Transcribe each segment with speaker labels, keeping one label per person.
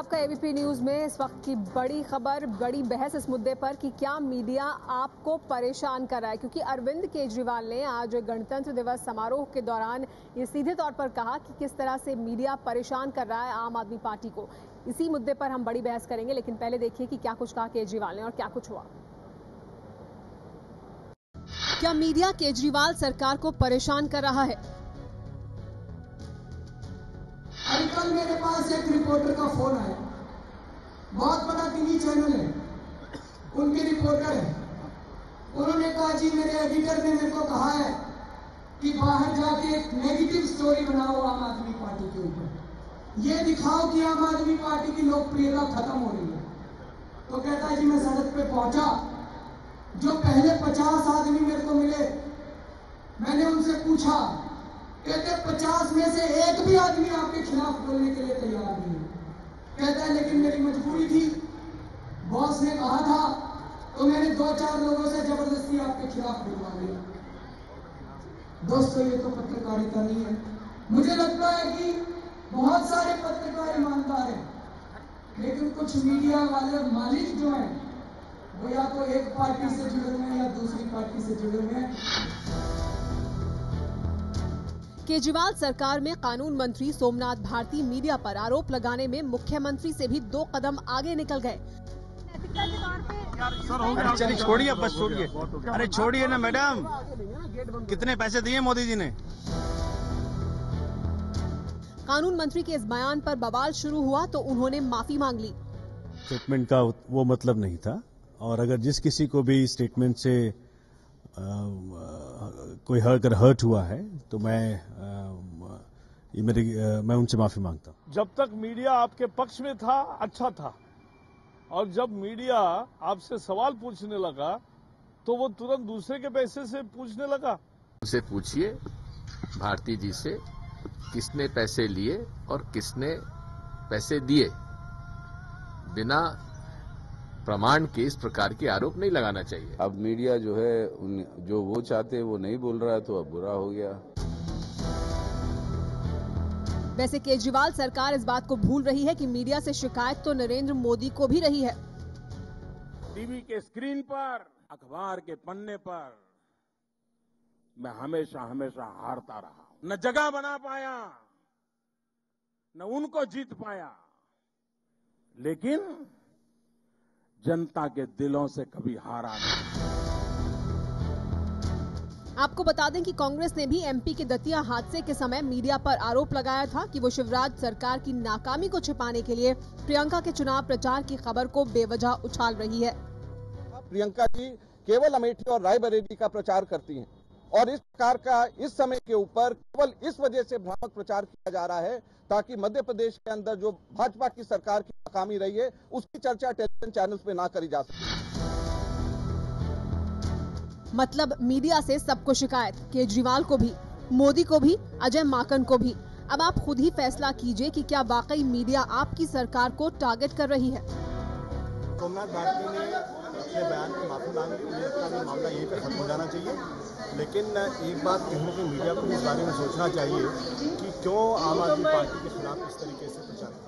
Speaker 1: आपका ABP news में इस वक्त की बड़ी खबर, बड़ी बहस इस मुद्दे पर कि क्या मीडिया आपको परेशान कर रहा है, क्योंकि अरविंद केजरीवाल ने आज गणतंत्र दिवस समारोह के दौरान ये सीधे तौर पर कहा कि किस तरह से मीडिया परेशान कर रहा है आम आदमी पार्टी को। इसी मुद्दे पर हम बड़ी बहस करेंगे, लेकिन पहले देखिए कि क्या कुछ कहा केजरीवाल ने और क्या कुछ हुआ। क्या मीडिया केजरीवाल सरकार को परेशान कर रहा है?
Speaker 2: कल मेरे पास एक रिपोर्टर का फोन आया, बहुत बड़ा टीवी चैनल है, उनके रिपोर्टर है। उन्होंने कहा जी मेरे एडिटर ने मेरे को कहा है कि बाहर जाके एक नेगेटिव स्टोरी बनाओ आम आदमी पार्टी के ऊपर, ये दिखाओ कि आम आदमी पार्टी की लोकप्रियता खत्म हो रही है। तो कहता है जी मैं सड़क पे पहुंचा, जो पहले 50 आदमी मेरे को मिले, मैंने उनसे पूछा, कहते 50 में से एक भी आदमी आपके खिलाफ बोलने के लिए तैयार नहीं है। कहता है लेकिन मेरी मजबूरी थी, बॉस ने कहा था तो मैंने 2-4 लोगों से जबरदस्ती आपके खिलाफ बोलवा लिया। दोस्तों ये तो पत्रकारिता नहीं है। मुझे लगता है कि बहुत सारे पत्रकार ईमानदार हैं, लेकिन कुछ मीडिया वाले मालिक जो हैं वो या तो एक पार्टी से जुड़े हुए हैं या दूसरी पार्टी से जुड़े हुए हैं।
Speaker 1: केजरीवाल सरकार में कानून मंत्री सोमनाथ भारती मीडिया पर आरोप लगाने में मुख्यमंत्री से भी 2 कदम आगे निकल गए।
Speaker 3: चलिए छोड़िए, बस छोड़िए। अरे छोड़िए ना मैडम, कितने पैसे दिए मोदी जी ने?
Speaker 1: कानून मंत्री के इस बयान पर बवाल शुरू हुआ तो उन्होंने माफी मांग ली।
Speaker 4: स्टेटमेंट का वो मतलब नहीं था, और अगर जिस किसी को भी स्टेटमेंट से कोई अगर हर्ट हुआ है तो मैं उनसे माफी मांगता हूं।
Speaker 5: जब तक मीडिया आपके पक्ष में था अच्छा था, और जब मीडिया आपसे सवाल पूछने लगा तो वो तुरंत दूसरे के पैसे से पूछने लगा।
Speaker 6: उनसे पूछिए भारती जी से, किसने पैसे लिए और किसने पैसे दिए। बिना प्रमाण के इस प्रकार के आरोप नहीं लगाना चाहिए।
Speaker 7: अब मीडिया जो है जो वो चाहते हैं वो नहीं बोल रहा है, तो अब बुरा हो गया।
Speaker 1: वैसे केजरीवाल सरकार इस बात को भूल रही है कि मीडिया से शिकायत तो नरेंद्र मोदी को भी रही है।
Speaker 8: टीवी के स्क्रीन पर, अखबार के पन्ने पर मैं हमेशा हमेशा हारता रहा। न जगह बना पाया, न उनको जीत पाया, लेकिन जनता के दिलों से कभी हारा नहीं।
Speaker 1: आपको बता दें कि कांग्रेस ने भी एमपी के दतिया हादसे के समय मीडिया पर आरोप लगाया था कि वो शिवराज सरकार की नाकामी को छिपाने के लिए प्रियंका के चुनाव प्रचार की खबर को बेवजह उछाल रही है।
Speaker 9: प्रियंका जी केवल अमेठी और रायबरेली का प्रचार करती हैं, और इस प्रकार का इस समय के ऊपर केवल इस वजह से भ्रामक प्रचार किया जा रहा है ताकि मध्य प्रदेश के अंदर जो भाजपा की सरकार की नाकामी रही है उसकी चर्चा टेलीविजन चैनल्स पे ना करी जा सके।
Speaker 1: मतलब मीडिया से सबको शिकायत, केजरीवाल को भी, मोदी को भी, अजय माकन को भी। अब आप खुद ही फैसला कीजिए कि क्या वाकई मीडिया आपकी सरकार को टारगेट कर रही है।
Speaker 10: सोमनाथ भारती ने अपने बयान में माफी मांगी, मुझे लगता है मामला यहीं पर खत्म हो जाना चाहिए। लेकिन एक बात कहीं ना कहीं मीडिया को इस बारे में सोचना चाहिए कि क्यों आम आदमी पार्टी के खिलाफ इस तरीके से प्रचार किया।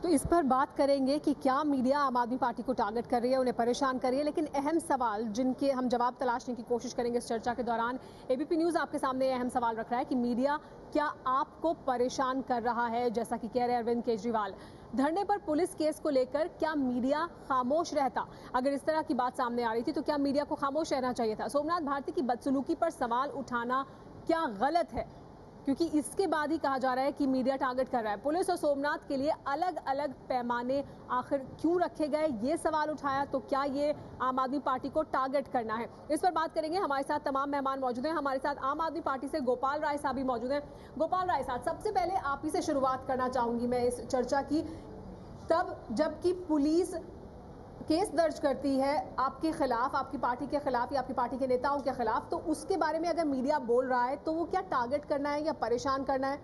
Speaker 1: तो इस पर बात करेंगे कि क्या मीडिया आम आदमी पार्टी को टारगेट कर रही है, उन्हें परेशान कर रही है। लेकिन अहम सवाल जिनके हम जवाब तलाशने की कोशिश करेंगे इस चर्चा के दौरान। एबीपी न्यूज आपके सामने अहम सवाल रख रहा है कि मीडिया क्या आपको परेशान कर रहा है, जैसा कि कह रहे अरविंद केजरीवाल। धरने पर पुलिस केस को लेकर क्या मीडिया खामोश रहता? अगर इस तरह की बात सामने आ रही थी तो क्या मीडिया को खामोश रहना चाहिए था? सोमनाथ भारती की बदसलूकी पर सवाल उठाना क्या गलत है? क्योंकि इसके बाद ही कहा जा रहा है कि मीडिया टारगेट कर रहा है। पुलिस और सोमनाथ के लिए अलग अलग पैमाने आखिर क्यों रखे गए, ये सवाल उठाया। तो क्या ये आम आदमी पार्टी को टारगेट करना है? इस पर बात करेंगे। हमारे साथ तमाम मेहमान मौजूद हैं। हमारे साथ आम आदमी पार्टी से गोपाल राय साहब भी मौजूद हैं। गोपाल राय साहब, सबसे पहले आप ही से शुरुआत करना चाहूंगी मैं इस चर्चा की। तब जबकि पुलिस केस दर्ज करती है आपके खिलाफ, आपकी पार्टी के खिलाफ या आपकी पार्टी के नेताओं के खिलाफ, तो उसके बारे में अगर मीडिया बोल रहा है तो वो क्या टारगेट करना है या परेशान करना है?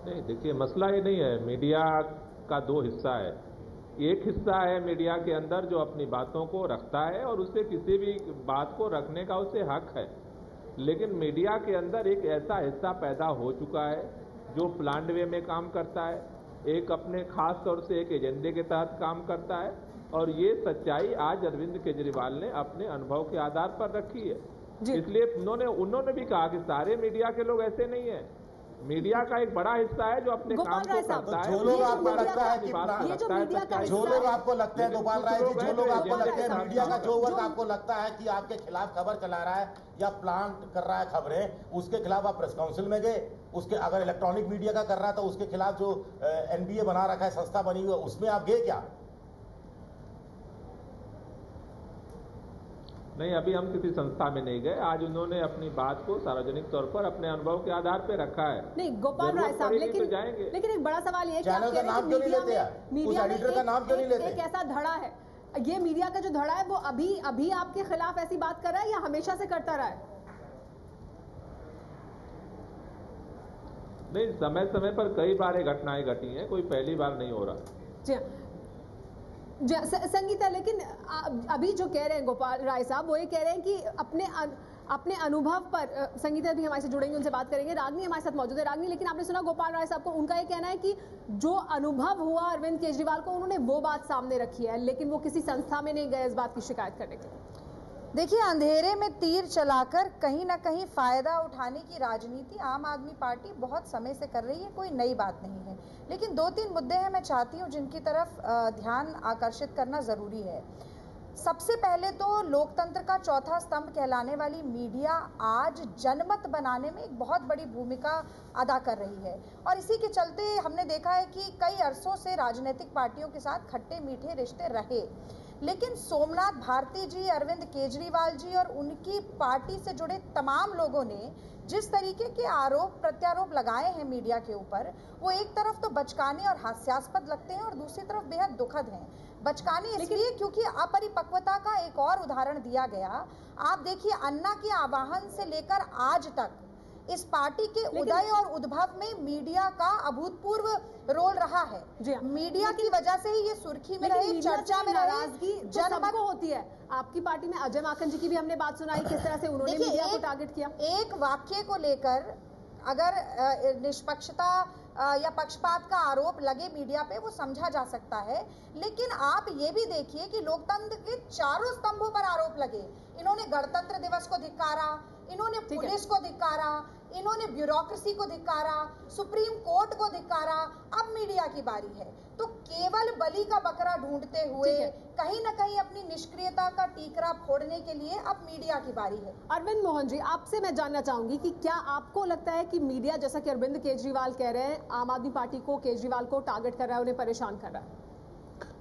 Speaker 11: नहीं, देखिए मसला ये नहीं है। मीडिया का 2 हिस्सा है। एक हिस्सा है मीडिया के अंदर जो अपनी बातों को रखता है और उसे किसी भी बात को रखने का उसे हक है, लेकिन मीडिया के अंदर एक ऐसा हिस्सा पैदा हो चुका है जो प्लान्ड वे में काम करता है, एक अपने खास तौर से एक एजेंडे के तहत काम करता है, और ये सच्चाई आज अरविंद केजरीवाल ने अपने अनुभव के आधार पर रखी है। इसलिए उन्होंने भी कहा कि सारे मीडिया के लोग ऐसे नहीं है, मीडिया का एक बड़ा हिस्सा है जो अपने काम को करता है।
Speaker 12: जो लोग आपको लगता है कि जो लोग आपको लगता है गोपाल राय जी, जो लोग आपको लगता है मीडिया का जो वर्ग आपको लगता है कि आपके खिलाफ खबर चला रहा है या प्लांट कर रहा है खबरें, उसके खिलाफ आप प्रेस काउंसिल में गए, उसके अगर इलेक्ट्रॉनिक मीडिया का कर रहा है तो उसके खिलाफ जो एनबीए बना रखा है, संस्था बनी हुई है, उसमें आप गए क्या?
Speaker 11: नहीं, अभी हम किसी संस्था में नहीं गए। आज उन्होंने अपनी बात को सार्वजनिक तौर पर अपने अनुभव के आधार पर रखा है।
Speaker 1: नहीं गोपाल राय साहब, लेकिन एक बड़ा सवाल ये
Speaker 12: चैनल का नाम क्यों नहीं लेते यार? उस एडिटर का नाम क्यों नहीं लेते?
Speaker 1: एक ऐसा धड़ा है, ये मीडिया का जो धड़ा है वो अभी आपके खिलाफ ऐसी बात कर रहा है या हमेशा से करता रहा है?
Speaker 11: नहीं, समय समय पर कई बार ये घटनाएं घटी हैं, कोई पहली बार नहीं हो रहा।
Speaker 1: संगीता, लेकिन अभी जो कह रहे हैं गोपाल राय साहब वो ये कह रहे हैं कि अपने अनुभव पर, संगीता भी हमारे से जुड़ेंगे, उनसे बात करेंगे। रागनी हमारे साथ मौजूद है। रागनी, लेकिन आपने सुना गोपाल राय साहब को, उनका ये कहना है कि जो अनुभव हुआ अरविंद केजरीवाल को, उन्होंने वो बात सामने रखी है, लेकिन वो किसी संस्था में नहीं गए इस बात की शिकायत करने के लिए।
Speaker 13: देखिए, अंधेरे में तीर चलाकर कहीं ना कहीं फायदा उठाने की राजनीति आम आदमी पार्टी बहुत समय से कर रही है, कोई नई बात नहीं है। लेकिन 2-3 मुद्दे हैं मैं चाहती हूं जिनकी तरफ ध्यान आकर्षित करना जरूरी है। सबसे पहले तो लोकतंत्र का चौथा स्तंभ कहलाने वाली मीडिया आज जनमत बनाने में एक बहुत बड़ी भूमिका अदा कर रही है, और इसी के चलते हमने देखा है कि कई अरसों से राजनीतिक पार्टियों के साथ खट्टे मीठे रिश्ते रहे। लेकिन सोमनाथ भारती जी, अरविंद केजरीवाल जी और उनकी पार्टी से जुड़े तमाम लोगों ने जिस तरीके के आरोप प्रत्यारोप लगाए हैं मीडिया के ऊपर, वो एक तरफ तो बचकाने और हास्यास्पद लगते हैं और दूसरी तरफ बेहद दुखद हैं। बचकाने इसलिए क्योंकि अपरिपक्वता का एक और उदाहरण दिया गया। आप देखिए, अन्ना के आवाहन से लेकर आज तक इस पार्टी के उदय और उद्भव में मीडिया का अभूतपूर्व रोल रहा है। मीडिया की वजह से ही ये सुर्खी में रहे, चर्चा में रहे, जनमत
Speaker 1: होती है। आपकी पार्टी में अजय माकन जी की भी हमने बात सुनाई, किस तरह से उन्होंने मीडिया को टारगेट किया।
Speaker 13: एक वाक्य को लेकर अगर निष्पक्षता या पक्षपात का आरोप लगे मीडिया पे, वो समझा जा सकता है, लेकिन आप ये भी देखिए कि लोकतंत्र के चारों स्तंभों पर आरोप लगे। इन्होंने गणतंत्र दिवस को धिक्कारा, इन्होंने पुलिस को धिक्कारा, इन्होंने ब्यूरोक्रेसी को धिक्कारा, सुप्रीम कोर्ट को धिक्कारा। अब मीडिया की बारी है, तो केवल बलि का बकरा ढूंढते हुए कहीं ना कहीं अपनी निष्क्रियता का टीकरा फोड़ने के लिए अब मीडिया की बारी है।
Speaker 1: अरविंद मोहन जी, आपसे मैं जानना चाहूंगी कि क्या आपको लगता है कि मीडिया, जैसा कि अरविंद केजरीवाल कह रहे हैं, आम आदमी पार्टी को, केजरीवाल को टारगेट कर रहा है, उन्हें परेशान कर रहा है?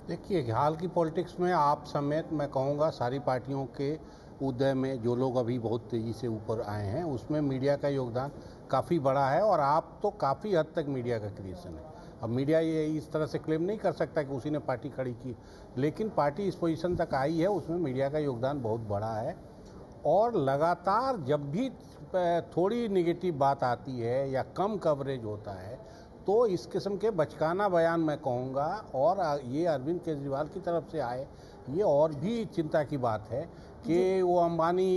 Speaker 14: देखिए, हाल की पॉलिटिक्स में आप समेत मैं कहूँगा सारी पार्टियों के उदय में जो लोग अभी बहुत तेजी से ऊपर आए हैं, उसमें मीडिया का योगदान काफ़ी बड़ा है, और आप तो काफ़ी हद तक मीडिया का क्रिएशन है। अब मीडिया ये इस तरह से क्लेम नहीं कर सकता कि उसी ने पार्टी खड़ी की, लेकिन पार्टी इस पोजीशन तक आई है, उसमें मीडिया का योगदान बहुत बड़ा है। और लगातार जब भी थोड़ी निगेटिव बात आती है या कम कवरेज होता है, तो इस किस्म के बचकाना बयान मैं कहूँगा, और ये अरविंद केजरीवाल की तरफ से आए, ये और भी चिंता की बात है कि वो अंबानी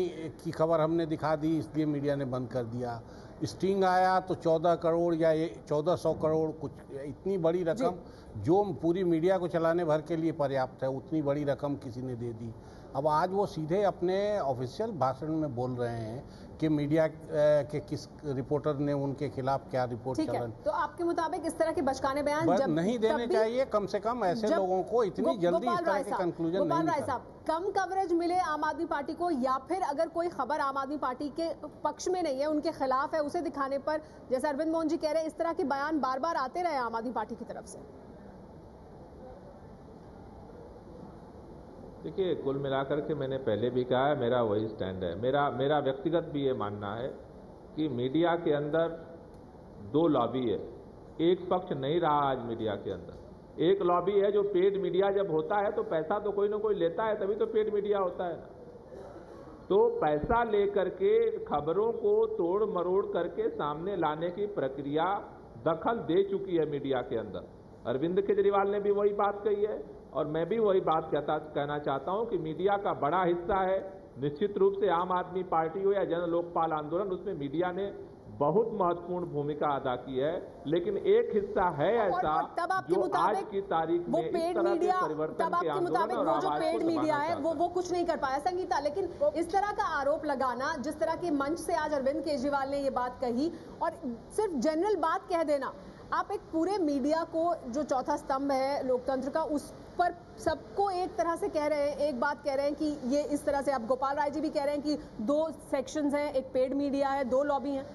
Speaker 14: की खबर हमने दिखा दी इसलिए मीडिया ने बंद कर दिया। स्टिंग आया तो 14 करोड़ या 1400 करोड़, कुछ इतनी बड़ी रकम जो पूरी मीडिया को चलाने भर के लिए पर्याप्त है, उतनी बड़ी रकम किसी ने दे दी। अब आज वो सीधे अपने ऑफिशियल भाषण में बोल रहे हैं कि मीडिया के किस रिपोर्टर ने उनके खिलाफ क्या रिपोर्ट चला।
Speaker 1: तो आपके मुताबिक इस तरह के बचकाने बयान जब
Speaker 14: नहीं देने चाहिए, कम से कम ऐसे लोगों को इतनी जल्दी इस तरह के कंक्लूजन नहीं निकालना।
Speaker 1: कम कवरेज मिले आम आदमी पार्टी को, या फिर अगर कोई खबर आम आदमी पार्टी के पक्ष में नहीं है, उनके खिलाफ है, उसे दिखाने पर, जैसे अरविंद मोहन जी कह रहे हैं, इस तरह के बयान बार बार आते रहे आम आदमी पार्टी की तरफ से?
Speaker 11: देखिए, कुल मिलाकर के मैंने पहले भी कहा है, मेरा वही स्टैंड है। मेरा व्यक्तिगत भी ये मानना है कि मीडिया के अंदर 2 लॉबी है। एक पक्ष नहीं रहा आज मीडिया के अंदर। एक लॉबी है जो पेड मीडिया जब होता है तो पैसा तो कोई ना कोई लेता है, तभी तो पेड मीडिया होता है ना। तो पैसा लेकर के खबरों को तोड़ मरोड़ करके सामने लाने की प्रक्रिया दखल दे चुकी है मीडिया के अंदर। अरविंद केजरीवाल ने भी वही बात कही है, और मैं भी वही बात कहना चाहता हूं कि मीडिया का बड़ा हिस्सा है निश्चित रूप से आम आदमी पार्टी हो या जन लोकपाल आंदोलन, उसमें मीडिया ने बहुत महत्वपूर्ण भूमिका अदा की है, लेकिन एक हिस्सा है ऐसा जो आज की तारीख में इस तरह के परिवर्तन के आंदोलन और आवाज को
Speaker 1: मीडिया है वो कुछ नहीं कर पाया संगीता। लेकिन इस तरह का आरोप लगाना, जिस तरह के मंच से आज अरविंद केजरीवाल ने ये बात कही और सिर्फ जनरल बात कह देना, आप एक पूरे मीडिया को जो चौथा स्तंभ है लोकतंत्र का, उस पर सबको एक तरह से कह रहे हैं, एक बात कह रहे हैं कि ये इस तरह से, अब गोपाल राय जी भी कह रहे हैं कि 2 सेक्शंस हैं, एक पेड मीडिया है, 2 लॉबी हैं।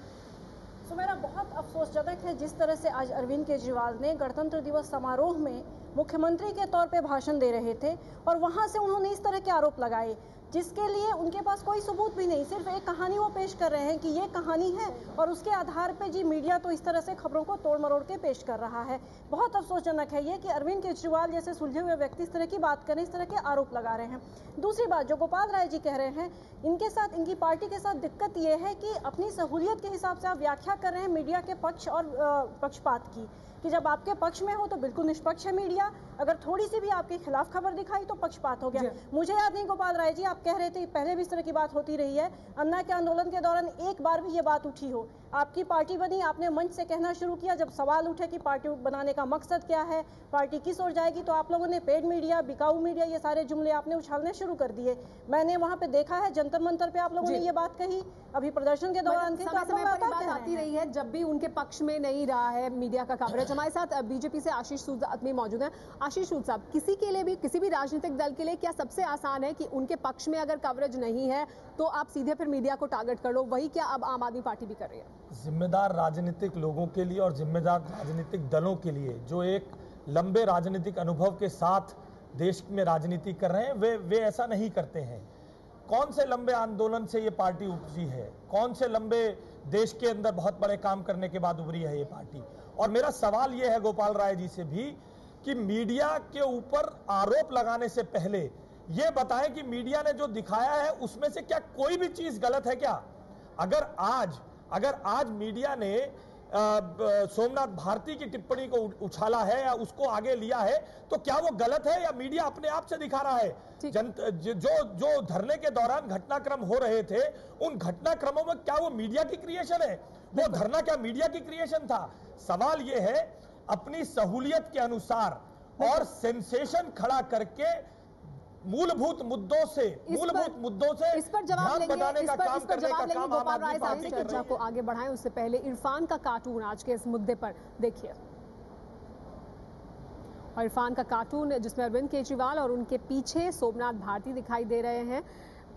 Speaker 15: तो मेरा बहुत अफसोसजनक है जिस तरह से आज अरविंद केजरीवाल ने गणतंत्र दिवस समारोह में मुख्यमंत्री के तौर पे भाषण दे रहे थे और वहां से उन्होंने इस तरह के आरोप लगाए जिसके लिए उनके पास कोई सबूत भी नहीं, सिर्फ एक कहानी वो पेश कर रहे हैं कि ये कहानी है और उसके आधार पे जी मीडिया तो इस तरह से खबरों को तोड़ मरोड़ के पेश कर रहा है। बहुत अफसोसजनक है ये कि अरविंद केजरीवाल जैसे सुलझे हुए व्यक्ति इस तरह की बात करें, इस तरह के आरोप लगा रहे हैं। दूसरी बात जो गोपाल राय जी कह रहे हैं, इनके साथ, इनकी पार्टी के साथ दिक्कत ये है कि अपनी सहूलियत के हिसाब से आप व्याख्या कर रहे हैं मीडिया के पक्ष और पक्षपात की, कि जब आपके पक्ष में हो तो बिल्कुल निष्पक्ष है मीडिया, अगर थोड़ी सी भी आपके खिलाफ खबर दिखाई तो पक्षपात हो गया। मुझे याद नहीं गोपाल राय जी, आप कह रहे थे पहले भी इस तरह की बात होती रही है, अन्ना के आंदोलन के दौरान एक बार भी ये बात उठी हो, आपकी पार्टी बनी, आपने मंच से कहना शुरू किया, जब सवाल उठे कि पार्टी बनाने का मकसद क्या है, पार्टी किस ओर जाएगी, तो आप लोगों ने पेड मीडिया, बिकाऊ मीडिया, ये सारे जुमले आपने उछालने शुरू कर दिए। मैंने वहां पे देखा है जंतर मंतर पे आप लोगों ने ये बात कही, अभी प्रदर्शन के दौरान थी, तो आप लोग बात
Speaker 1: आती रही है जब भी उनके पक्ष में नहीं रहा है मीडिया का कवरेज। हमारे साथ बीजेपी से आशीष सूद आदमी मौजूद है। आशीष सूद साहब, किसी के लिए भी, किसी भी राजनीतिक दल के लिए क्या सबसे आसान है कि उनके पक्ष में अगर कवरेज नहीं है तो आप सीधे फिर मीडिया को टारगेट कर लो, वही क्या अब आम आदमी पार्टी भी कर रही है?
Speaker 16: जिम्मेदार राजनीतिक लोगों के लिए और जिम्मेदार राजनीतिक दलों के लिए जो एक लंबे राजनीतिक अनुभव के साथ देश में राजनीति कर रहे हैं, वे ऐसा नहीं करते हैं। कौन से लंबे आंदोलन से ये पार्टी उपजी है, कौन से लंबे देश के अंदर बहुत बड़े काम करने के बाद उभरी है ये पार्टी। और मेरा सवाल ये है गोपाल राय जी से भी कि मीडिया के ऊपर आरोप लगाने से पहले ये बताएं कि मीडिया ने जो दिखाया है उसमें से क्या कोई भी चीज गलत है क्या? अगर आज मीडिया ने सोमनाथ भारती की टिप्पणी को उछाला है या उसको आगे लिया है तो क्या वो गलत है या मीडिया अपने आप से दिखा रहा है? जो धरने के दौरान घटनाक्रम हो रहे थे उन घटनाक्रमों में क्या वो मीडिया की क्रिएशन है? वो धरना क्या मीडिया की क्रिएशन था? सवाल ये है अपनी सहूलियत के अनुसार और सेंसेशन खड़ा करके मूलभूत मुद्दों से
Speaker 1: इस पर जवाब लेंगे, गोपाल राय साहब से चर्चा को आगे बढ़ाएं उससे पहले इरफान का कार्टून आज के इस मुद्दे पर देखिए। और इरफान का कार्टून जिसमें अरविंद केजरीवाल और उनके पीछे सोमनाथ भारती दिखाई दे रहे हैं।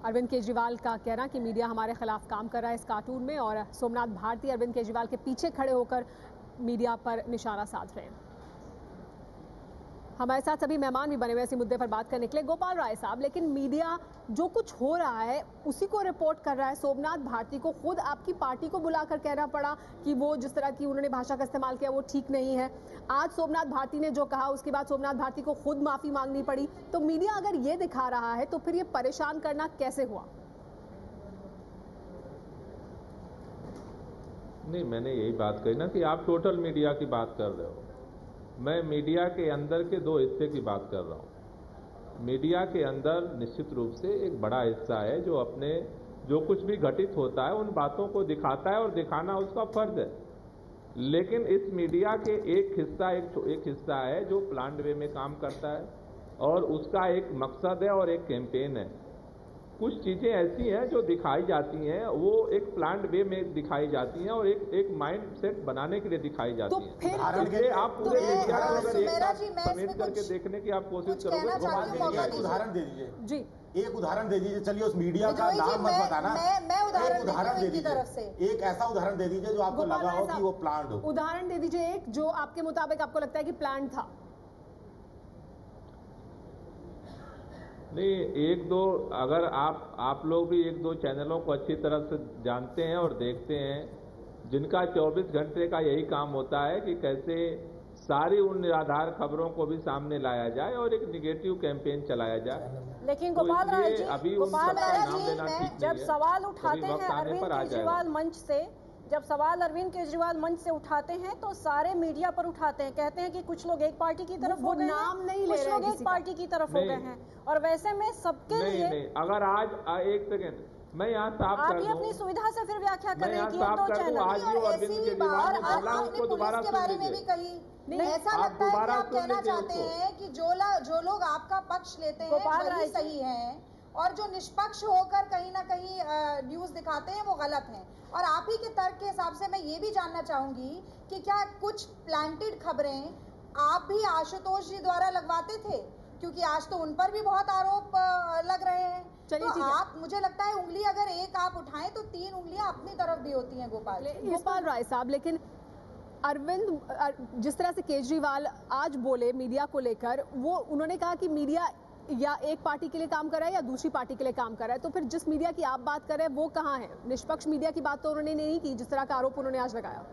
Speaker 1: अरविंद केजरीवाल का कहना कि मीडिया हमारे खिलाफ काम कर रहा है इस कार्टून में, और सोमनाथ भारती अरविंद केजरीवाल के पीछे खड़े होकर मीडिया पर निशाना साध रहे हैं। हमारे साथ सभी मेहमान भी बने हुए इसी मुद्दे पर बात करने के लिए। गोपाल राय साहब, लेकिन मीडिया जो कुछ हो रहा है उसी को रिपोर्ट कर रहा है। सोमनाथ भारती को खुद आपकी पार्टी को बुलाकर कहना पड़ा कि वो जिस तरह की उन्होंने भाषा का इस्तेमाल किया वो ठीक नहीं है। आज सोमनाथ भारती ने जो कहा उसके बाद सोमनाथ भारती को खुद माफी मांगनी पड़ी। तो मीडिया अगर ये दिखा रहा है तो फिर ये परेशान करना कैसे हुआ?
Speaker 11: नहीं, मैंने यही बात कही ना कि आप टोटल मीडिया की बात कर रहे हो, मैं मीडिया के अंदर के 2 हिस्से की बात कर रहा हूं। मीडिया के अंदर निश्चित रूप से एक बड़ा हिस्सा है जो अपने जो कुछ भी घटित होता है उन बातों को दिखाता है और दिखाना उसका फर्ज है। लेकिन इस मीडिया के एक हिस्सा है जो प्लान्ड वे में काम करता है और उसका एक मकसद है और एक कैंपेन है। कुछ चीजें ऐसी हैं जो दिखाई जाती हैं, वो एक प्लान्ड वे में दिखाई जाती हैं और एक माइंड सेट बनाने के लिए दिखाई जाती हैं। आप पूरे मीडिया को अगर एक साथ समेट करके देखने की आप कोशिश करोगे।
Speaker 12: एक उदाहरण दे दीजिए जी, एक उदाहरण दे दीजिए। चलिए उस मीडिया का नाम मत बताना,
Speaker 15: मैं उदाहरण दे दीजिए,
Speaker 12: एक ऐसा उदाहरण दे दीजिए जो आपको लगा हो कि वो प्लान्ड हो।
Speaker 1: उदाहरण दे दीजिए एक जो आपके मुताबिक आपको लगता है कि प्लान्ड था।
Speaker 11: नहीं, 1-2 अगर आप लोग भी 1-2 चैनलों को अच्छी तरह से जानते हैं और देखते हैं जिनका 24 घंटे का यही काम होता है कि कैसे सारी उन निराधार खबरों को भी सामने लाया जाए और एक निगेटिव कैंपेन चलाया जाए।
Speaker 15: लेकिन गोपाल राय जी, जब सवाल उठाते हैं अरविंद केजरीवाल मंच से जब सवाल अरविंद केजरीवाल मंच से उठाते हैं तो सारे मीडिया पर उठाते हैं, कहते हैं कि कुछ लोग एक पार्टी की तरफ हो गए हैं, कुछ लोग एक पार्टी की तरफ हो गए हैं, और वैसे में सबके लिए
Speaker 11: अगर आज एक सेकेंड मैं यहाँ साफ
Speaker 15: आप
Speaker 11: कर
Speaker 15: ही
Speaker 11: दूं,
Speaker 15: अपनी सुविधा से फिर व्याख्या कर रहे हैं कि ये दो चैनल
Speaker 11: आज ही अरविंद केजरीवाल ने बोला उनको दोबारा
Speaker 13: के बारे में भी कही नहीं, ऐसा लगता है कि आप कहना चाहते हैं कि जो लोग आपका पक्ष लेते हैं वही सही हैं और जो निष्पक्ष होकर कहीं ना कहीं न्यूज दिखाते हैं वो गलत हैं। और आप ही के तर्क के हिसाब से मैं ये भी जानना चाहूंगी कि क्या कुछ प्लांटेड खबरें आप भी आशुतोष जी द्वारा लगवाते थे, क्योंकि आज तो उन पर भी बहुत आरोप लग रहे हैं। तो आप, मुझे लगता है उंगली अगर एक आप उठाएं तो 3 उंगलियां अपनी तरफ भी होती हैं
Speaker 1: गोपाल राय साहब। लेकिन अरविंद, जिस तरह से केजरीवाल आज बोले मीडिया को लेकर, वो उन्होंने कहा कि मीडिया या एक पार्टी के लिए काम कर रहा है या दूसरी पार्टी के लिए काम कर रहा है, तो फिर जिस मीडिया की आप बात कर रहे हैं वो कहाँ है? निष्पक्ष मीडिया की बात तो उन्होंने नहीं की, जिस तरह का आरोप उन्होंने आज लगाया।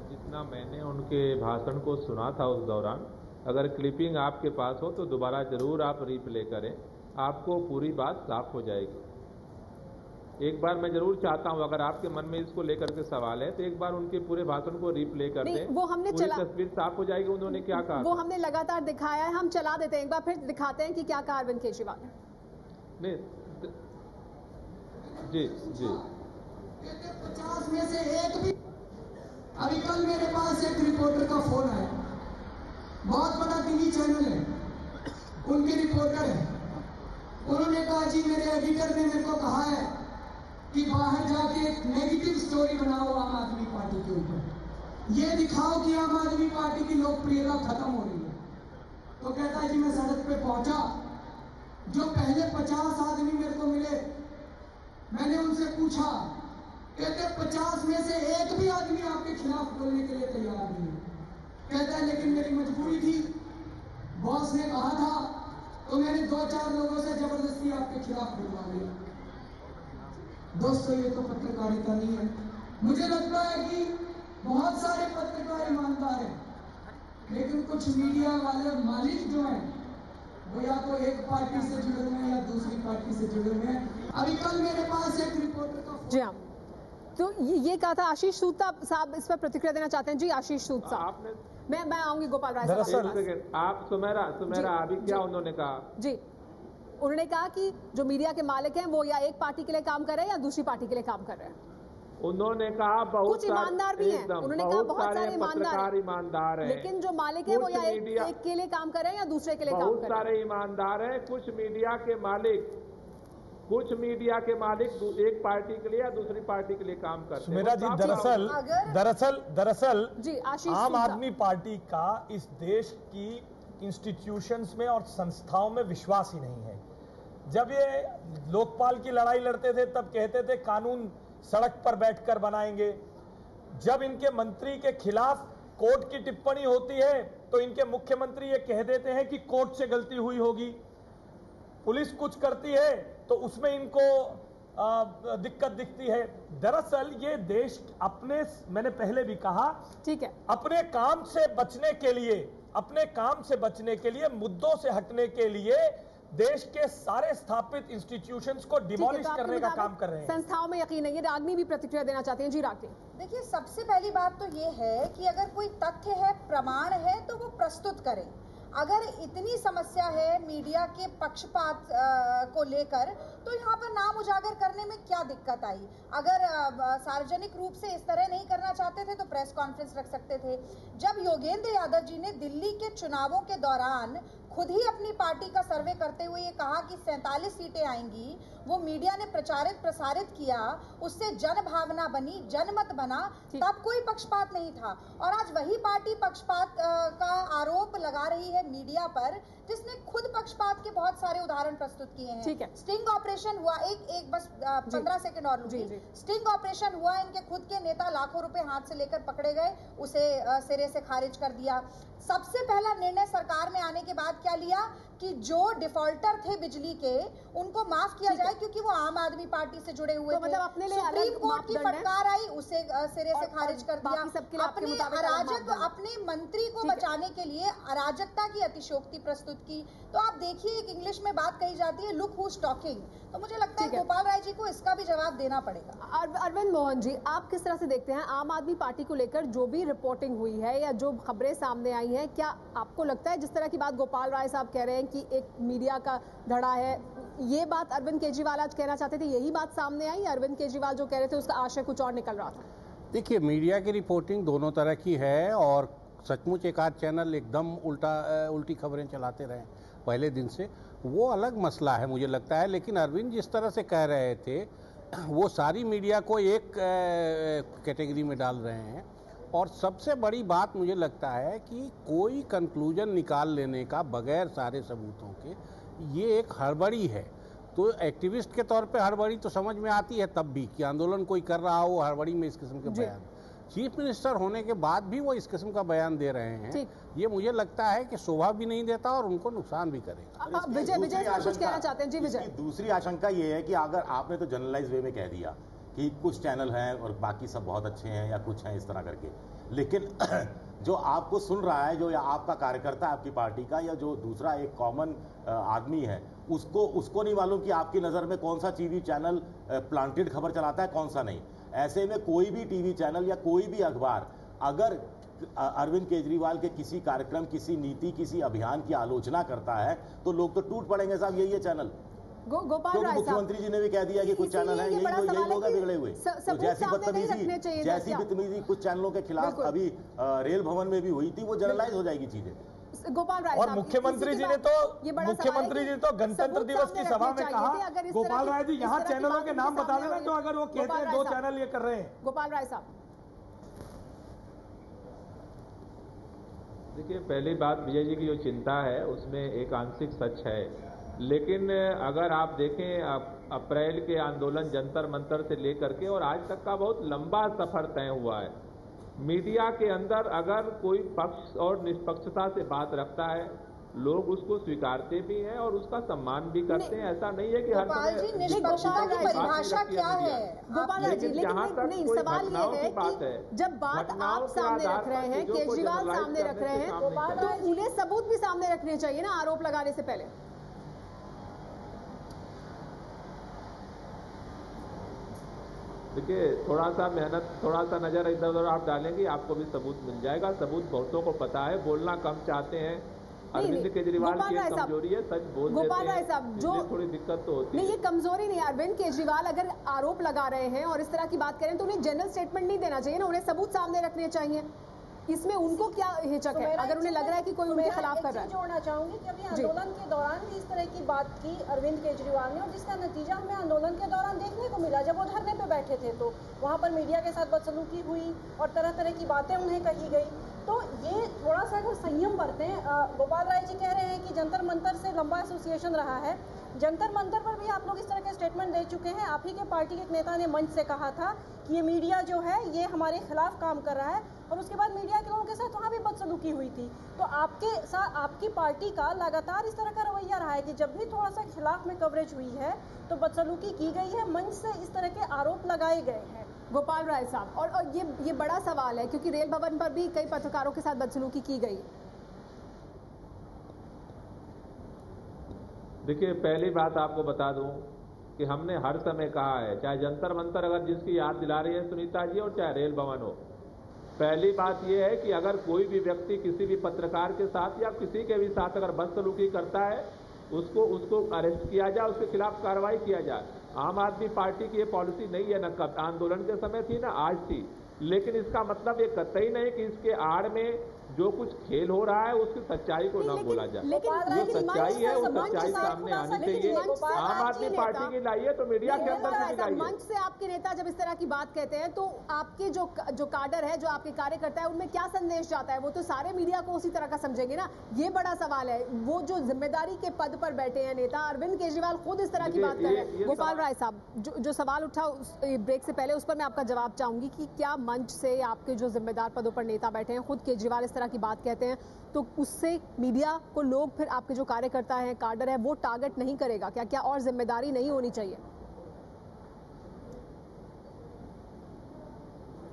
Speaker 11: जितना मैंने उनके भाषण को सुना था उस दौरान, अगर क्लिपिंग आपके पास हो तो दोबारा जरूर आप रिप्ले करें, आपको पूरी बात साफ हो जाएगी। एक बार मैं जरूर चाहता हूं, अगर आपके मन में इसको लेकर के सवाल है तो एक बार उनके पूरे भाषण को रिप्ले कर दें,
Speaker 1: वो हमने
Speaker 11: पूरी तस्वीर साफ हो जाएगी उन्होंने क्या कहा।
Speaker 1: वो हमने लगातार दिखाया है, हम चला देते हैं, एक बार फिर दिखाते हैं कि क्या कहा अरविंद केजरीवाल ने।
Speaker 11: नहीं, जी जी
Speaker 2: 50 में से एक भी। अभी कल मेरे पास एक रिपोर्टर का फोन आया, बहुत बड़ा टीवी चैनल है, उनके रिपोर्टर है। उन्होंने कहा जी मेरे एडिटर ने मेरे को कहा है कि बाहर जाके एक नेगेटिव स्टोरी बनाओ आम आदमी पार्टी के ऊपर, ये दिखाओ कि आम आदमी पार्टी की लोकप्रियता खत्म हो रही है। तो कहता है जी मैं सड़क पे पहुंचा, जो पहले 50 आदमी मेरे को मिले, मैंने उनसे पूछा, कहते 50 में से एक भी आदमी आपके खिलाफ बोलने के लिए तैयार नहीं है। कहता है लेकिन मेरी मजबूरी थी, बॉस ने कहा था तो मैंने 2-4 लोगों से जबरदस्ती आपके खिलाफ बोलवा दिया। दोस्तों ये तो पत्रकारिता नहीं है। मुझे लगता है कि बहुत सारे पत्रकार ईमानदार हैं, लेकिन कुछ मीडिया वाले मालिक जो हैं वो या तो एक पार्टी से जुड़े हुए हैं या दूसरी पार्टी से जुड़े हुए हैं। अभी कल मेरे पास एक रिपोर्टर का
Speaker 1: जी हाँ, तो ये कहा था आशीष सूद साहब इस पर प्रतिक्रिया देना चाहते हैं। जी आशीष सूद साहब, मैं आऊंगी गोपाल राय साहब।
Speaker 11: आप सुमेरा अभी क्या उन्होंने कहा?
Speaker 1: जी उन्होंने कहा कि जो मीडिया के मालिक हैं वो या एक पार्टी के लिए काम कर रहे हैं या दूसरी पार्टी के लिए काम कर रहे हैं।
Speaker 11: उन्होंने कहा बहुत
Speaker 1: ईमानदार भी हैं, उन्होंने कहा बहुत सारे
Speaker 11: ईमानदार हैं,
Speaker 1: लेकिन जो मालिक है वो या एक के लिए काम कर रहे हैं या दूसरे के लिए काम कर रहे हैं।
Speaker 11: बहुत सारे ईमानदार हैं। कुछ मीडिया के मालिक एक पार्टी के लिए या दूसरी पार्टी के लिए काम करते हैं।
Speaker 16: मेरा जी दरअसल
Speaker 1: जी
Speaker 16: आम आदमी पार्टी का इस देश की इंस्टीट्यूशंस में और संस्थाओं में विश्वास ही नहीं है। जब ये लोकपाल की लड़ाई लड़ते थे तब कहते थे कानून सड़क पर बैठकर बनाएंगे। जब इनके मंत्री के खिलाफ कोर्ट की टिप्पणी होती है तो इनके मुख्यमंत्री ये कह देते हैं कि कोर्ट से गलती हुई होगी। पुलिस कुछ करती है तो उसमें इनको दिक्कत दिखती है। दरअसल ये देश अपने, मैंने पहले भी कहा,
Speaker 1: ठीक है,
Speaker 16: अपने काम से बचने के लिए मुद्दों से हटने के लिए देश के सारे स्थापित इंस्टीट्यूशंस को डिमोलिश करने का काम कर रहे हैं।
Speaker 1: संस्थाओं में यकीन नहीं है। रागनी भी प्रतिक्रिया देना चाहते हैं। जी रागनी,
Speaker 13: देखिए सबसे पहली बात तो ये है कि अगर कोई तथ्य है, प्रमाण है तो वो प्रस्तुत करें। अगर इतनी समस्या है मीडिया के पक्षपात को लेकर तो यहाँ पर नाम उजागर करने में क्या दिक्कत आई? अगर सार्वजनिक रूप से इस तरह नहीं करना चाहते थे तो प्रेस कॉन्फ्रेंस रख सकते थे। जब योगेंद्र यादव जी ने दिल्ली के चुनावों के दौरान खुद ही अपनी पार्टी का सर्वे करते हुए ये कहा कि 47 सीटें आएंगी, वो मीडिया ने प्रसारित किया, उससे जन भावना बनी, जनमत बना, तब कोई पक्षपात नहीं था। और आज वही पार्टी पक्षपात का आरोप लगा रही है मीडिया पर, जिसने खुद पक्षपात के बहुत सारे उदाहरण प्रस्तुत किए हैं।
Speaker 1: ठीक है,
Speaker 13: स्टिंग ऑपरेशन हुआ, एक बस 15 सेकंड और लूंगी। स्टिंग ऑपरेशन हुआ, इनके खुद के नेता लाखों रुपए हाथ से लेकर पकड़े गए, उसे सिरे से खारिज कर दिया। सबसे पहला निर्णय सरकार में आने के बाद क्या लिया कि जो डिफॉल्टर थे बिजली के उनको माफ किया जाए क्योंकि वो आम आदमी पार्टी से जुड़े हुए थे।
Speaker 1: मतलब अपने लिए
Speaker 13: सुप्रीम कोर्ट की फटकार आई, उसे सिरे से खारिज कर दिया। अपने अराजक अपने मंत्री को बचाने के लिए अराजकता की अतिशयोक्ति प्रस्तुत की। तो आप देखिए एक इंग्लिश में बात कही जाती है लुक हूज टॉकिंग, तो मुझे लगता है गोपाल राय जी को इसका भी जवाब देना पड़ेगा।
Speaker 1: अरविंद मोहन जी, आप किस तरह से देखते हैं आम आदमी पार्टी को लेकर जो भी रिपोर्टिंग हुई है या जो खबरें सामने आई हैं, क्या आपको लगता है जिस तरह की बात गोपाल राय साहब कह रहे हैं कि एक मीडिया का धड़ा है, ये बात अरविंद केजरीवाल आज कहना चाहते थे, यही बात सामने आई? अरविंद केजरीवाल जो कह रहे थे उसका आशय कुछ और निकल रहा था?
Speaker 14: देखिए, मीडिया की रिपोर्टिंग दोनों तरह की है और सचमुच एक आध चैनल एकदम उल्टी खबरें चलाते रहे पहले दिन से, वो अलग मसला है मुझे लगता है। लेकिन अरविंद जिस तरह से कह रहे थे वो सारी मीडिया को एक कैटेगरी में डाल रहे हैं। और सबसे बड़ी बात मुझे लगता है कि कोई कंक्लूजन निकाल लेने का बगैर सारे सबूतों के ये एक हड़बड़ी है। तो एक्टिविस्ट के तौर पे हड़बड़ी तो समझ में आती है तब भी कि आंदोलन कोई कर रहा हो, हड़बड़ी में इस किस्म के बयान, चीफ मिनिस्टर होने के बाद भी वो इस किस्म का बयान दे रहे हैं, ये मुझे लगता है कि शोभा भी नहीं देता और उनको नुकसान भी करेगा।
Speaker 1: विजय कुछ कहना चाहते हैं? जी विजय।
Speaker 12: दूसरी आशंका ये है कि अगर आपने तो जनरलाइज वे में कह दिया कि कुछ चैनल हैं और बाकी सब बहुत अच्छे हैं या कुछ हैं इस तरह करके, लेकिन जो आपको सुन रहा है, जो या आपका कार्यकर्ता आपकी पार्टी का या जो दूसरा एक कॉमन आदमी है, उसको नहीं मालूम कि आपकी नज़र में कौन सा टीवी चैनल प्लांटेड खबर चलाता है, कौन सा नहीं। ऐसे में कोई भी टीवी चैनल या कोई भी अखबार अगर अरविंद केजरीवाल के किसी कार्यक्रम, किसी नीति, किसी अभियान की आलोचना करता है तो लोग तो टूट पड़ेंगे साहब, यही है चैनल।
Speaker 1: गोपाल राय
Speaker 12: मुख्यमंत्री जी ने भी कह दिया कि कुछ चैनल हैं, यही लोग बिगड़े हुए। तो जैसी बदतमीजी कुछ चैनलों के खिलाफ अभी रेल भवन में भी हुई थी, वो जनरलाइज हो जाएगी चीजें।
Speaker 1: गोपाल राय
Speaker 16: और मुख्यमंत्री जी ने तो गणतंत्र दिवस की सभा में कहा, गोपाल राय जी यहाँ चैनलों के नाम बता देना, तो अगर वो कहते हैं 2 चैनल ये कर रहे हैं।
Speaker 1: गोपाल राय साहब,
Speaker 11: देखिए, पहली बात विजय जी की जो चिंता है उसमें एक आंशिक सच है, लेकिन अगर आप देखें अप्रैल के आंदोलन जंतर मंतर से लेकर के और आज तक का बहुत लंबा सफर तय हुआ है। मीडिया के अंदर अगर कोई पक्ष और निष्पक्षता से बात रखता है, लोग उसको स्वीकारते भी हैं और उसका सम्मान भी करते हैं। ऐसा नहीं है कि हर समय
Speaker 13: निष्पक्षता की परिभाषा क्या है
Speaker 1: गोपाल राय जी? लेकिन सवाल ये है कि जब बात आप सामने रख रहे हैं, केजरीवाल सामने रख रहे हैं, तो उन्हें सबूत भी सामने रखने चाहिए ना आरोप लगाने से पहले।
Speaker 11: देखिए, थोड़ा सा मेहनत, थोड़ा सा नजर इधर उधर आप डालेंगे, आपको भी सबूत मिल जाएगा। सबूत बहुतों को पता है, बोलना कम चाहते हैं। अरविंद केजरीवाल की एक कमजोरी है, सच बोल देते हैं, जो थोड़ी दिक्कत तो होती है।
Speaker 1: नहीं, ये कमजोरी नहीं है। अरविंद केजरीवाल अगर आरोप लगा रहे हैं और इस तरह की बात करें तो उन्हें जनरल स्टेटमेंट नहीं देना चाहिए ना, उन्हें सबूत सामने रखने चाहिए। इसमें उनको क्या हिचक है अगर उन्हें लग रहा है कि कोई उनके खिलाफ कर रहा है?
Speaker 15: जोड़ना चाहूंगी कि अभी आंदोलन के दौरान भी इस तरह की बात की अरविंद केजरीवाल ने, और जिसका नतीजा हमें आंदोलन के दौरान देखने को मिला। जब वो धरने पे बैठे थे तो वहां पर मीडिया के साथ बदसलूकी हुई और तरह तरह की बातें उन्हें कही गई। तो ये थोड़ा सा अगर संयम बरतें, गोपाल राय जी कह रहे हैं कि जंतर मंतर से लंबा एसोसिएशन रहा है, जंतर मंतर पर भी आप लोग इस तरह के स्टेटमेंट दे चुके हैं। आप ही के पार्टी के एक नेता ने मंच से कहा था कि ये मीडिया जो है ये हमारे खिलाफ काम कर रहा है, और उसके बाद मीडिया के लोगों के साथ वहाँ भी बदसलूकी हुई थी। तो आपके साथ आपकी पार्टी का लगातार इस तरह का रवैया रहा है कि जब भी थोड़ा सा खिलाफ में कवरेज हुई है तो बदसलूकी की गई है, मंच से इस तरह के आरोप लगाए गए हैं।
Speaker 1: गोपाल राय साहब, और ये बड़ा सवाल है क्योंकि रेल भवन पर भी कई पत्रकारों के साथ बदसलूकी की गई।
Speaker 11: देखिए, पहली बात आपको बता दूं कि हमने हर समय कहा है, चाहे जंतर मंतर अगर जिसकी याद दिला रही है सुनीता जी, और चाहे रेल भवन हो, पहली बात यह है कि अगर कोई भी व्यक्ति किसी भी पत्रकार के साथ या किसी के भी साथ अगर बदसलूकी करता है, उसको अरेस्ट किया जाए, उसके खिलाफ कार्रवाई किया जाए। आम आदमी पार्टी की ये पॉलिसी नहीं है, न आंदोलन के समय थी ना आज थी, लेकिन इसका मतलब ये कतई नहीं कि इसके आड़ में जो कुछ खेल हो रहा है उसकी सच्चाई को न बोला जाए। जो सच्चाई है वो सच्चाई सामने आनी चाहिए। आम आदमी पार्टी की लाइए तो मीडिया के अंदर भी लाइए।
Speaker 1: मंच से आपके नेता जब इस तरह की बात कहते हैं तो आपके जो काडर है, जो आपके कार्यकर्ता है, उनमें क्या संदेश जाता है? वो तो सारे मीडिया को उसी तरह का समझेंगे ना। ये बड़ा सवाल है। वो जो जिम्मेदारी के पद पर बैठे हैं नेता, अरविंद केजरीवाल खुद इस तरह की बात कर रहे हैं। गोपाल राय साहब, जो सवाल उठा ब्रेक से पहले, उस पर मैं आपका जवाब चाहूंगी कि क्या मंच से आपके जो जिम्मेदार पदों पर नेता बैठे हैं, खुद केजरीवाल इस तरह की बात कहते हैं, तो उससे मीडिया को लोग फिर आपके जो कार्यकर्ता हैं, काडर है, वो टारगेट नहीं करेगा क्या? क्या और जिम्मेदारी नहीं होनी चाहिए?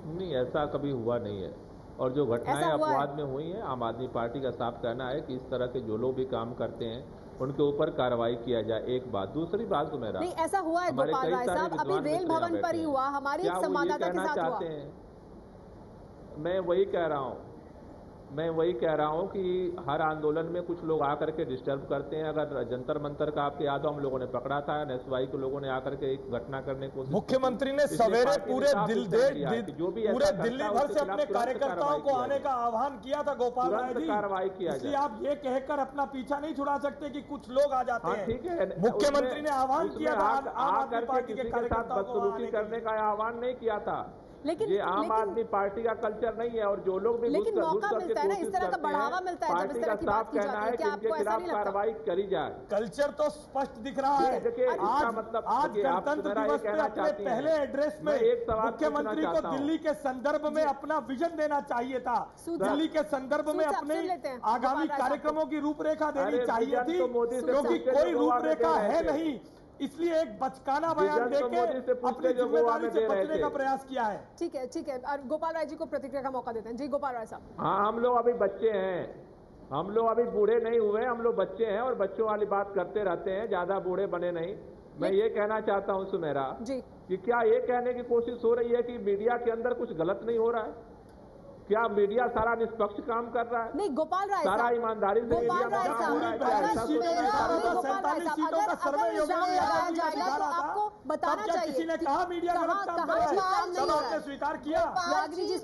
Speaker 11: नहीं, ऐसा कभी हुआ नहीं है। और जो घटनाएं अपवाद में हुई हैं, आम आदमी पार्टी का साफ कहना है कि इस तरह के जो लोग भी काम करते हैं उनके ऊपर कार्रवाई किया जाए। एक बात, दूसरी बात तो मेरा
Speaker 1: नहीं, ऐसा हुआ है गोपाल राय साहब, अभी रेल भवन पर ही हुआ, हमारी एक संवाददाता के साथ हुआ।
Speaker 11: मैं वही कह रहा हूं कि हर आंदोलन में कुछ लोग आकर के डिस्टर्ब करते हैं। अगर जंतर मंतर का आपके याद हो, हम लोगों ने पकड़ा था, एनएसवाई के लोगों ने आकर के एक घटना करने की कोशिश।
Speaker 16: मुख्यमंत्री ने सवेरे पूरे दिल्ली भर से अपने कार्यकर्ताओं को आने का आह्वान किया था गोपाल राय जी,
Speaker 11: कार्रवाई किया
Speaker 16: इसलिए आप ये कहकर अपना पीछा नहीं छुड़ा सकते कि कुछ लोग आ जाते हैं।
Speaker 11: ठीक है,
Speaker 16: मुख्यमंत्री ने आह्वान किया था आम आदमी पार्टी के कार्यकर्ताओं को
Speaker 11: बदसलूकी करने का आह्वान नहीं किया था। ये आम आदमी पार्टी का कल्चर नहीं है। और जो लोग भी
Speaker 1: लेकिन मौका मिलता है ना, इस तरह का बढ़ावा मिलता है जब इस तरह की बात की जाती है, क्या आपको ऐसा नहीं लगता?
Speaker 11: कार्रवाई करी जाए।
Speaker 16: कल्चर तो स्पष्ट दिख रहा है। आज गणतंत्र दिवस पे अपने पहले एड्रेस में मुख्यमंत्री को दिल्ली के संदर्भ में अपना विजन देना चाहिए था, दिल्ली के संदर्भ में अपने आगामी कार्यक्रमों की रूपरेखा देनी चाहिए थी, क्योंकि कोई रूपरेखा है नहीं, इसलिए एक बचकाना बयान देके अपनी जिम्मेदारी से बचने का प्रयास किया है।
Speaker 1: ठीक है, और गोपाल राय जी को प्रतिक्रिया का मौका देते हैं। जी गोपाल राय साहब।
Speaker 11: हाँ, हम लोग अभी बच्चे हैं, हम लोग अभी बूढ़े नहीं हुए, हम लोग बच्चे हैं और बच्चों वाली बात करते रहते हैं, ज्यादा बूढ़े बने नहीं। मैं ये कहना चाहता हूँ सुमेरा जी कि क्या ये कहने की कोशिश हो रही है कि मीडिया के अंदर कुछ गलत नहीं हो रहा है? क्या मीडिया सारा निष्पक्ष काम कर रहा है?
Speaker 1: नहीं गोपाल राय
Speaker 11: सारा ईमानदारी से मीडिया में काम हो रहा है?
Speaker 1: आपको बताना चाहिए।
Speaker 16: किसी ने कहा मीडिया गलत काम कर रहा है? सब आपने स्वीकार किया।
Speaker 1: रागिनी जी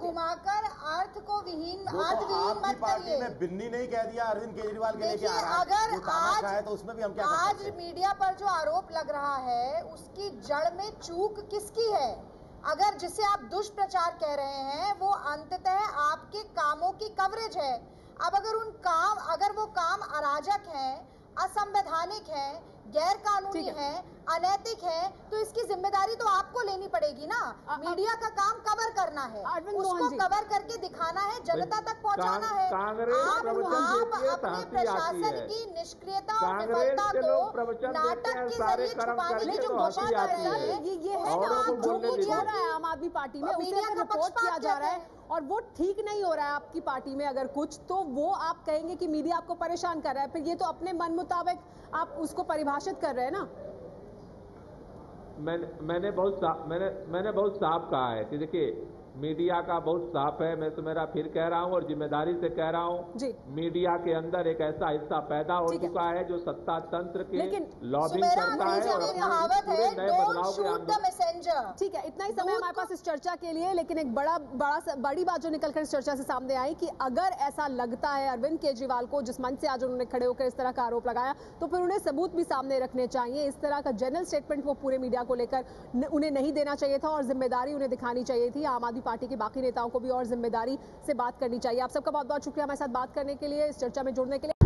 Speaker 13: घुमाकर अर्थ को विहीन मत करिए।
Speaker 12: मैं बिन्नी नहीं कह दिया अरविंद केजरीवाल के लेके आ रहा है।
Speaker 13: अगर
Speaker 12: आज तो उसमें भी हम क्या
Speaker 13: आज मीडिया पर जो आरोप लग रहा है उसकी जड़ में चूक किसकी है? अगर जिसे आप दुष्प्रचार कह रहे हैं वो अंततः आपके कामों की कवरेज है। अब अगर वो काम अराजक हैं, असंवैधानिक हैं, गैर कानूनी है, अनैतिक है, तो इसकी जिम्मेदारी तो आपको लेनी पड़ेगी ना। मीडिया का काम कवर करना है, उसको कवर करके दिखाना है, जनता तक पहुंचाना है। आप अपने प्रशासन की निष्क्रियता और विफलता को नाटक के जरिए छुपाने की जो कोशिश कर रहे हैं, ये है ना
Speaker 1: जो कुछ हो रहा है आम आदमी पार्टी में, मीडिया का रिपोर्ट किया जा रहा है और वो ठीक नहीं हो रहा है आपकी पार्टी में अगर कुछ, तो वो आप कहेंगे कि मीडिया आपको परेशान कर रहा है, फिर ये तो अपने मन मुताबिक आप उसको परिभाषित कर रहे हैं ना।
Speaker 11: मैंने बहुत साफ कहा है कि देखिए मीडिया का बहुत साफ है। मैं तो मेरा फिर कह रहा हूं और जिम्मेदारी से कह रहा हूं, मीडिया के अंदर एक ऐसा हिस्सा पैदा हो चुका है जो सत्ता तंत्र के लॉबिंग करता है और पूरे नए बदलाव के आंदोलन।
Speaker 1: ठीक है, इतना ही समय हमारे पास इस चर्चा के लिए, लेकिन एक बड़ी बात जो निकलकर इस चर्चा से सामने आई कि अगर ऐसा लगता है अरविंद केजरीवाल को, जिस मंच से आज उन्होंने खड़े होकर इस तरह का आरोप लगाया, तो फिर उन्हें सबूत भी सामने रखने चाहिए। इस तरह का जनरल स्टेटमेंट वो पूरे मीडिया को लेकर उन्हें नहीं देना चाहिए था और जिम्मेदारी उन्हें दिखानी चाहिए थी। आम आदमी पार्टी के बाकी नेताओं को भी और जिम्मेदारी से बात करनी चाहिए। आप सबका बहुत बहुत शुक्रिया हमारे साथ बात करने के लिए, इस चर्चा में जुड़ने के लिए।